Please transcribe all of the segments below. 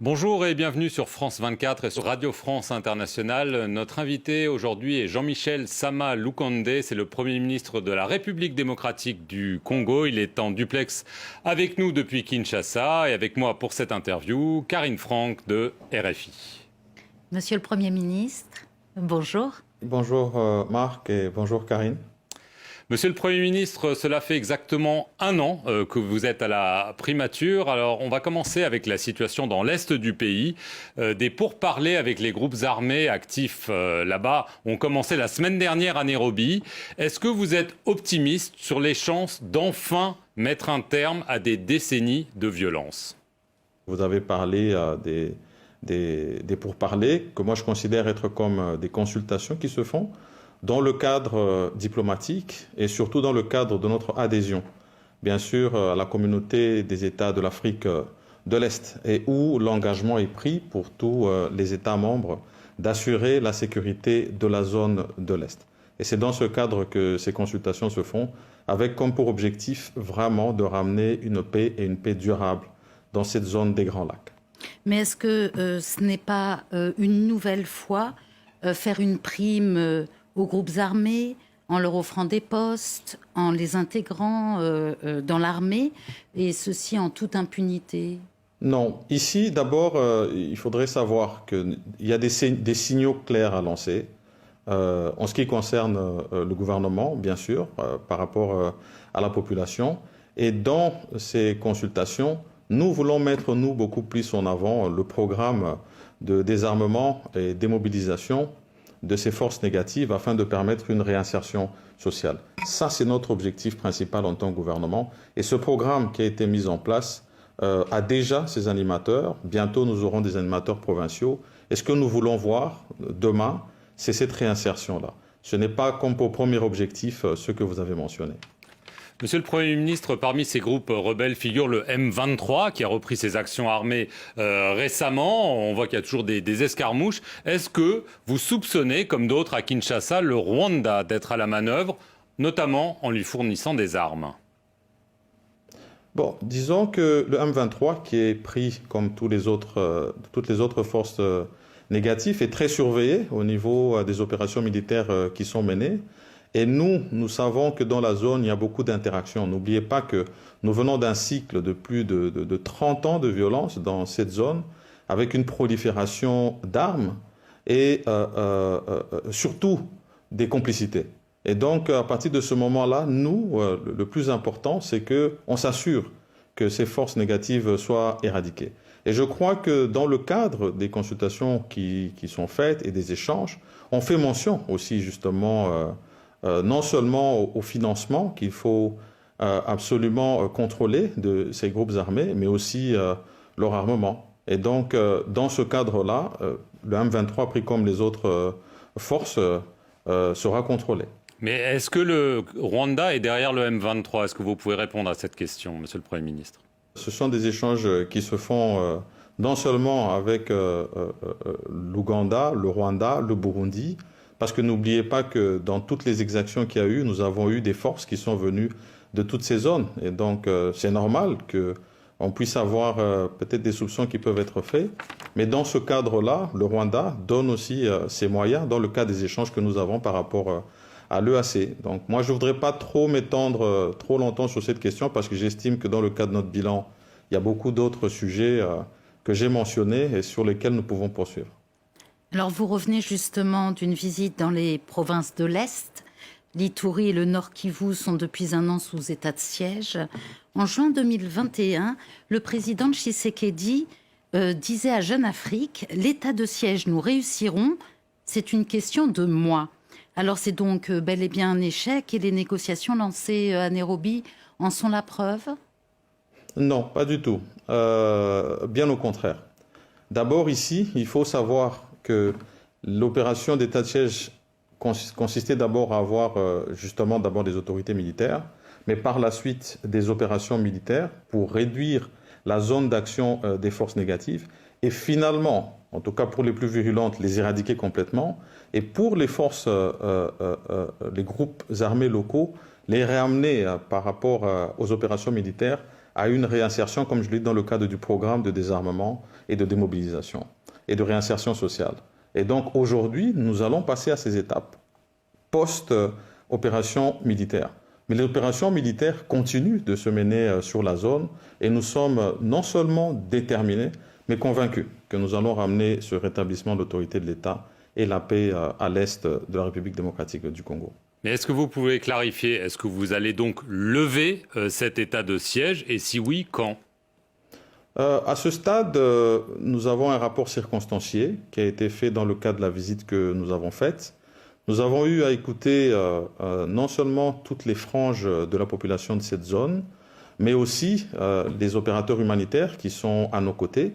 Bonjour et bienvenue sur France 24 et sur Radio France Internationale. Notre invité aujourd'hui est Jean-Michel Sama Lukonde, c'est le Premier ministre de la République démocratique du Congo. Il est en duplex avec nous depuis Kinshasa et avec moi pour cette interview, Karine Franck de RFI. Monsieur le Premier ministre, bonjour. Bonjour Marc et bonjour Karine. Monsieur le Premier ministre, cela fait exactement un an que vous êtes à la primature. Alors, on va commencer avec la situation dans l'est du pays. Des pourparlers avec les groupes armés actifs là-bas ont commencé la semaine dernière à Nairobi. Est-ce que vous êtes optimiste sur les chances d'enfin mettre un terme à des décennies de violence? Vous avez parlé des pourparlers que moi je considère être comme des consultations qui se font dans le cadre diplomatique et surtout dans le cadre de notre adhésion, bien sûr, à la communauté des États de l'Afrique de l'Est, et où l'engagement est pris pour tous les États membres d'assurer la sécurité de la zone de l'Est. Et c'est dans ce cadre que ces consultations se font, avec comme pour objectif vraiment de ramener une paix et une paix durable dans cette zone des Grands Lacs. Mais est-ce que ce n'est pas une nouvelle fois faire une prime aux groupes armés, en leur offrant des postes, en les intégrant dans l'armée, et ceci en toute impunité? Non. Ici, d'abord, il faudrait savoir qu'il y a des signaux clairs à lancer. En ce qui concerne le gouvernement, bien sûr, par rapport à la population. Et dans ces consultations, nous voulons mettre, nous, beaucoup plus en avant le programme de désarmement et démobilisation de ces forces négatives afin de permettre une réinsertion sociale. Ça, c'est notre objectif principal en tant que gouvernement. Et ce programme qui a été mis en place a déjà ses animateurs. Bientôt, nous aurons des animateurs provinciaux. Et ce que nous voulons voir demain, c'est cette réinsertion-là. Ce n'est pas comme pour premier objectif ce que vous avez mentionné. Monsieur le Premier ministre, parmi ces groupes rebelles figure le M23 qui a repris ses actions armées récemment. On voit qu'il y a toujours des escarmouches. Est-ce que vous soupçonnez, comme d'autres à Kinshasa, le Rwanda d'être à la manœuvre, notamment en lui fournissant des armes? Bon, disons que le M23, qui est pris comme toutes les autres forces négatives, est très surveillé au niveau des opérations militaires qui sont menées. Et nous savons que dans la zone, il y a beaucoup d'interactions. N'oubliez pas que nous venons d'un cycle de plus de 30 ans de violence dans cette zone, avec une prolifération d'armes et surtout des complicités. Et donc, à partir de ce moment-là, nous, le plus important, c'est qu'on s'assure que ces forces négatives soient éradiquées. Et je crois que dans le cadre des consultations qui sont faites et des échanges, on fait mention aussi justement non seulement au financement qu'il faut absolument contrôler de ces groupes armés, mais aussi leur armement. Et donc, dans ce cadre-là, le M23, pris comme les autres forces, sera contrôlé. Mais est-ce que le Rwanda est derrière le M23? Est-ce que vous pouvez répondre à cette question, Monsieur le Premier ministre? Ce sont des échanges qui se font non seulement avec l'Ouganda, le Rwanda, le Burundi, parce que n'oubliez pas que dans toutes les exactions qu'il y a eu, nous avons eu des forces qui sont venues de toutes ces zones. Et donc, c'est normal qu'on puisse avoir peut-être des soupçons qui peuvent être faits. Mais dans ce cadre-là, le Rwanda donne aussi ses moyens dans le cadre des échanges que nous avons par rapport à l'EAC. Donc, moi, je ne voudrais pas trop m'étendre trop longtemps sur cette question parce que j'estime que dans le cadre de notre bilan, il y a beaucoup d'autres sujets que j'ai mentionnés et sur lesquels nous pouvons poursuivre. Alors, vous revenez justement d'une visite dans les provinces de l'Est. L'Ituri et le Nord Kivu sont depuis un an sous état de siège. En juin 2021, le président Tshisekedi disait à Jeune Afrique « L'état de siège, nous réussirons, c'est une question de mois ». Alors, c'est donc bel et bien un échec et les négociations lancées à Nairobi en sont la preuve? Non, pas du tout. Bien au contraire. D'abord, ici, il faut savoir que l'opération d'état de siège consistait d'abord à avoir justement d'abord des autorités militaires, mais par la suite des opérations militaires pour réduire la zone d'action des forces négatives et finalement, en tout cas pour les plus virulentes, les éradiquer complètement et pour les forces, les groupes armés locaux, les réamener par rapport aux opérations militaires à une réinsertion, comme je l'ai dit, dans le cadre du programme de désarmement et de démobilisation et de réinsertion sociale. Et donc aujourd'hui, nous allons passer à ces étapes post-opération militaire. Mais les opérations militaires continuent de se mener sur la zone et nous sommes non seulement déterminés, mais convaincus que nous allons ramener ce rétablissement de l'autorité de l'État et la paix à l'est de la République démocratique du Congo. Mais est-ce que vous pouvez clarifier, est-ce que vous allez donc lever cet état de siège et si oui, quand ? À ce stade, nous avons un rapport circonstancié qui a été fait dans le cadre de la visite que nous avons faite. Nous avons eu à écouter non seulement toutes les franges de la population de cette zone, mais aussi les opérateurs humanitaires qui sont à nos côtés.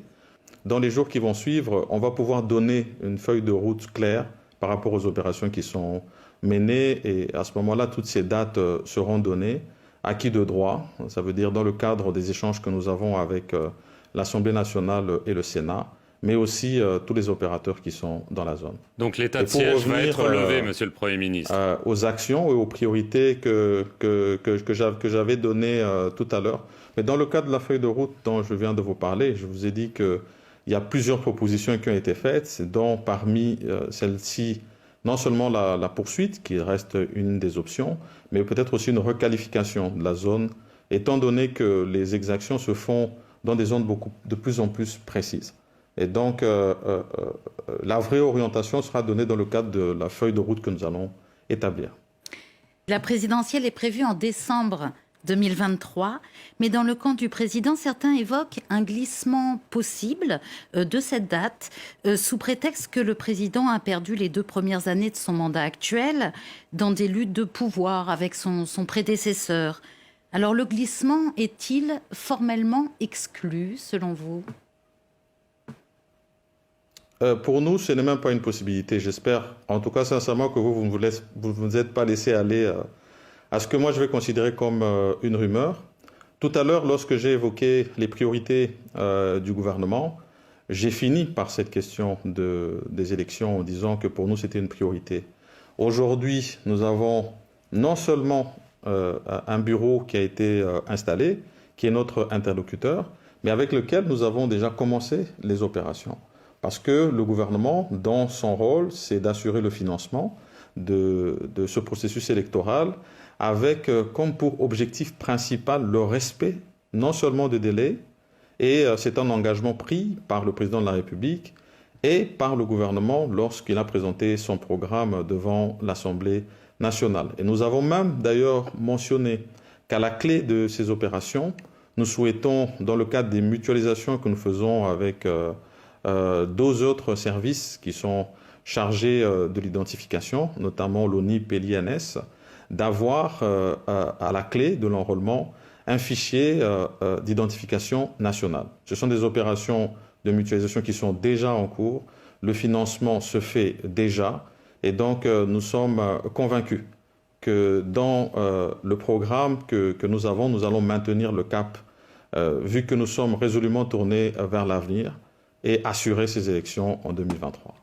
Dans les jours qui vont suivre, on va pouvoir donner une feuille de route claire par rapport aux opérations qui sont menées et à ce moment-là, toutes ces dates seront données à qui de droit. Ça veut dire dans le cadre des échanges que nous avons avec l'Assemblée nationale et le Sénat, mais aussi tous les opérateurs qui sont dans la zone. Donc l'état de siège va être levé, Monsieur le Premier ministre. Aux actions et aux priorités que j'avais données tout à l'heure. Mais dans le cadre de la feuille de route dont je viens de vous parler, je vous ai dit qu'il y a plusieurs propositions qui ont été faites, dont parmi celles-ci, non seulement la poursuite, qui reste une des options, mais peut-être aussi une requalification de la zone, étant donné que les exactions se font dans des zones de plus en plus précises. Et donc, la vraie orientation sera donnée dans le cadre de la feuille de route que nous allons établir. La présidentielle est prévue en décembre 2023, mais dans le camp du président, certains évoquent un glissement possible de cette date, sous prétexte que le président a perdu les 2 premières années de son mandat actuel dans des luttes de pouvoir avec son prédécesseur. Alors le glissement est-il formellement exclu, selon vous ? Pour nous, ce n'est même pas une possibilité. J'espère, en tout cas sincèrement, que vous ne vous êtes pas laissé aller à ce que moi je vais considérer comme une rumeur. Tout à l'heure, lorsque j'ai évoqué les priorités du gouvernement, j'ai fini par cette question des élections en disant que pour nous c'était une priorité. Aujourd'hui, nous avons non seulement un bureau qui a été installé, qui est notre interlocuteur, mais avec lequel nous avons déjà commencé les opérations. Parce que le gouvernement, dans son rôle, c'est d'assurer le financement de ce processus électoral avec comme pour objectif principal le respect non seulement des délais, et c'est un engagement pris par le président de la République et par le gouvernement lorsqu'il a présenté son programme devant l'Assemblée nationale. Et nous avons même d'ailleurs mentionné qu'à la clé de ces opérations, nous souhaitons, dans le cadre des mutualisations que nous faisons avec 2 autres services qui sont chargés de l'identification, notamment l'ONIP et l'INS, d'avoir à la clé de l'enrôlement un fichier d'identification nationale. Ce sont des opérations de mutualisation qui sont déjà en cours. Le financement se fait déjà et donc nous sommes convaincus que dans le programme que nous avons, nous allons maintenir le cap vu que nous sommes résolument tournés vers l'avenir et assurer ces élections en 2023.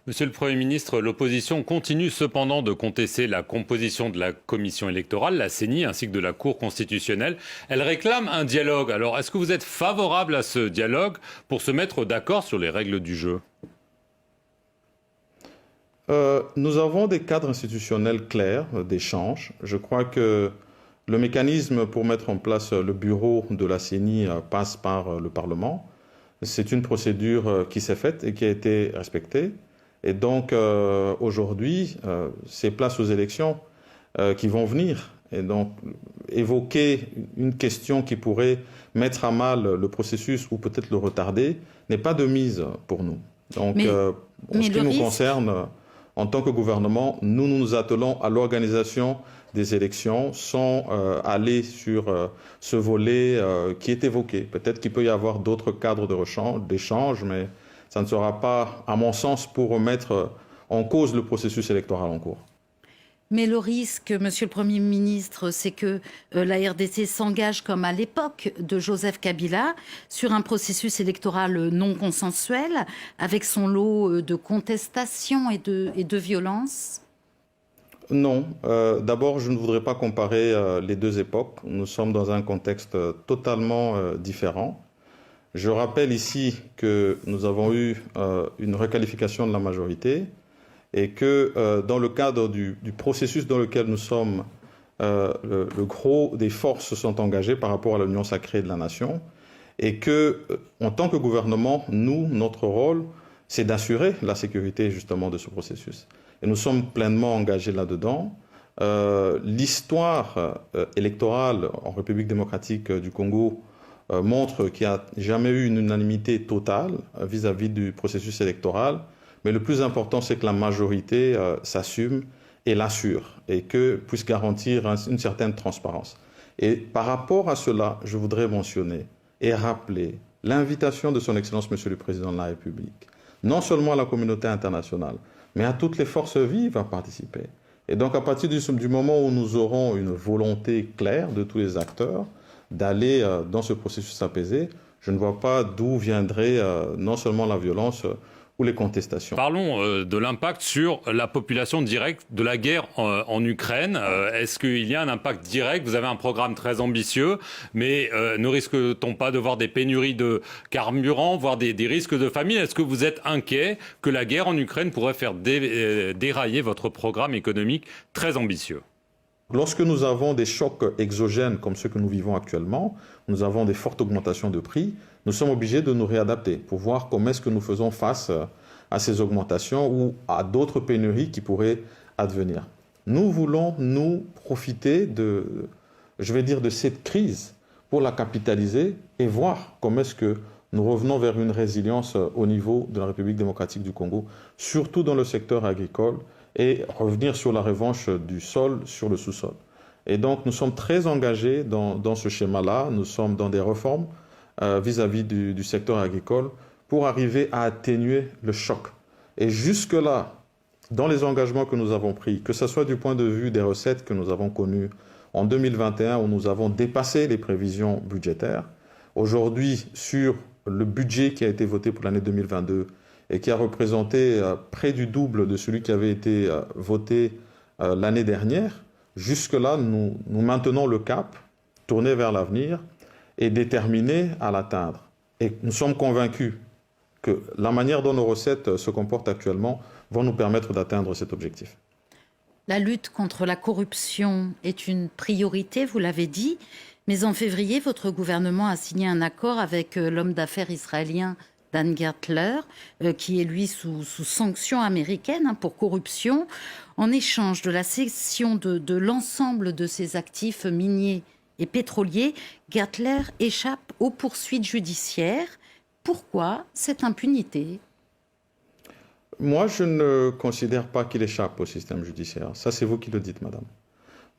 Monsieur le Premier ministre, l'opposition continue cependant de contester la composition de la commission électorale, la CENI, ainsi que de la Cour constitutionnelle. Elle réclame un dialogue. Alors, est-ce que vous êtes favorable à ce dialogue pour se mettre d'accord sur les règles du jeu ? Nous avons des cadres institutionnels clairs d'échange. Je crois que le mécanisme pour mettre en place le bureau de la CENI passe par le Parlement. C'est une procédure qui s'est faite et qui a été respectée. Et donc, aujourd'hui, c'est place aux élections qui vont venir. Et donc, évoquer une question qui pourrait mettre à mal le processus ou peut-être le retarder n'est pas de mise pour nous. Donc, en ce qui nous concerne, en tant que gouvernement, nous nous attelons à l'organisation des élections sans aller sur ce volet qui est évoqué. Peut-être qu'il peut y avoir d'autres cadres d'échange, mais ça ne sera pas, à mon sens, pour remettre en cause le processus électoral en cours. Mais le risque, Monsieur le Premier ministre, c'est que la RDC s'engage, comme à l'époque de Joseph Kabila, sur un processus électoral non consensuel, avec son lot de contestations et de violences. Non. D'abord, je ne voudrais pas comparer les deux époques. Nous sommes dans un contexte totalement différent. Je rappelle ici que nous avons eu une requalification de la majorité et que dans le cadre du processus dans lequel nous sommes, le gros des forces se sont engagées par rapport à l'union sacrée de la nation et que, en tant que gouvernement, notre rôle, c'est d'assurer la sécurité justement de ce processus. Et nous sommes pleinement engagés là-dedans. L'histoire électorale en République démocratique du Congo montre qu'il n'y a jamais eu une unanimité totale vis-à-vis du processus électoral. Mais le plus important, c'est que la majorité s'assume et l'assure et que puisse garantir une certaine transparence. Et par rapport à cela, je voudrais mentionner et rappeler l'invitation de son Excellence Monsieur le Président de la République, non seulement à la communauté internationale, mais à toutes les forces vives à participer. Et donc à partir du moment où nous aurons une volonté claire de tous les acteurs d'aller dans ce processus apaisé, je ne vois pas d'où viendrait non seulement la violence ou les contestations. Parlons de l'impact sur la population directe de la guerre en Ukraine. Est-ce qu'il y a un impact direct? Vous avez un programme très ambitieux, mais ne risque-t-on pas de voir des pénuries de carburant, voire des risques de famine? Est-ce que vous êtes inquiet que la guerre en Ukraine pourrait faire dérailler votre programme économique très ambitieux? Lorsque nous avons des chocs exogènes comme ceux que nous vivons actuellement, nous avons des fortes augmentations de prix, nous sommes obligés de nous réadapter pour voir comment est-ce que nous faisons face à ces augmentations ou à d'autres pénuries qui pourraient advenir. Nous voulons nous profiter de cette crise pour la capitaliser et voir comment est-ce que nous revenons vers une résilience au niveau de la République démocratique du Congo, surtout dans le secteur agricole, et revenir sur la revanche du sol sur le sous-sol. Et donc nous sommes très engagés dans ce schéma-là, nous sommes dans des réformes vis-à-vis du secteur agricole pour arriver à atténuer le choc. Et jusque-là, dans les engagements que nous avons pris, que ce soit du point de vue des recettes que nous avons connues en 2021 où nous avons dépassé les prévisions budgétaires, aujourd'hui sur le budget qui a été voté pour l'année 2022 et qui a représenté près du double de celui qui avait été voté l'année dernière, jusque-là, nous maintenons le cap, tourné vers l'avenir et déterminés à l'atteindre. Et nous sommes convaincus que la manière dont nos recettes se comportent actuellement vont nous permettre d'atteindre cet objectif. La lutte contre la corruption est une priorité, vous l'avez dit, mais en février, votre gouvernement a signé un accord avec l'homme d'affaires israélien Dan Gertler, qui est lui sous sanctions américaines pour corruption, en échange de la cession de l'ensemble de ses actifs miniers et pétroliers. Gertler échappe aux poursuites judiciaires. Pourquoi cette impunité? Moi, je ne considère pas qu'il échappe au système judiciaire. Ça, c'est vous qui le dites, madame.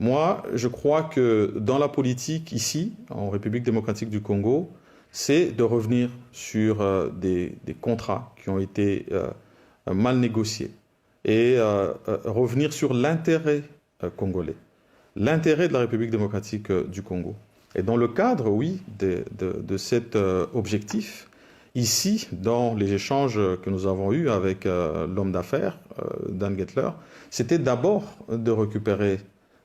Moi, je crois que dans la politique, ici, en République démocratique du Congo, c'est de revenir sur des contrats qui ont été mal négociés et revenir sur l'intérêt congolais, l'intérêt de la République démocratique du Congo. Et dans le cadre, oui, de cet objectif, ici, dans les échanges que nous avons eus avec l'homme d'affaires, Dan Gertler, c'était d'abord de récupérer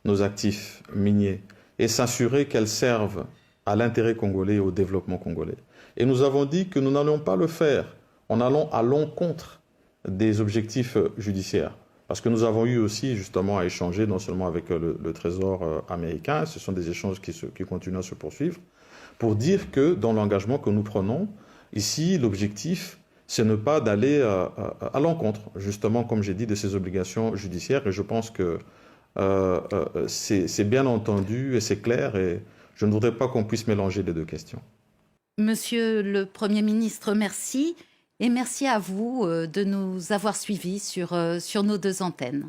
nos actifs miniers et s'assurer qu'elles servent à l'intérêt congolais et au développement congolais. Et nous avons dit que nous n'allions pas le faire en allant à l'encontre des objectifs judiciaires. Parce que nous avons eu aussi justement à échanger non seulement avec le Trésor américain, ce sont des échanges qui continuent à se poursuivre, pour dire que dans l'engagement que nous prenons, ici l'objectif c'est ne pas d'aller à l'encontre, justement comme j'ai dit, de ces obligations judiciaires. Et je pense que c'est bien entendu et c'est clair et je ne voudrais pas qu'on puisse mélanger les deux questions. Monsieur le Premier ministre, merci. Et merci à vous de nous avoir suivis sur nos deux antennes.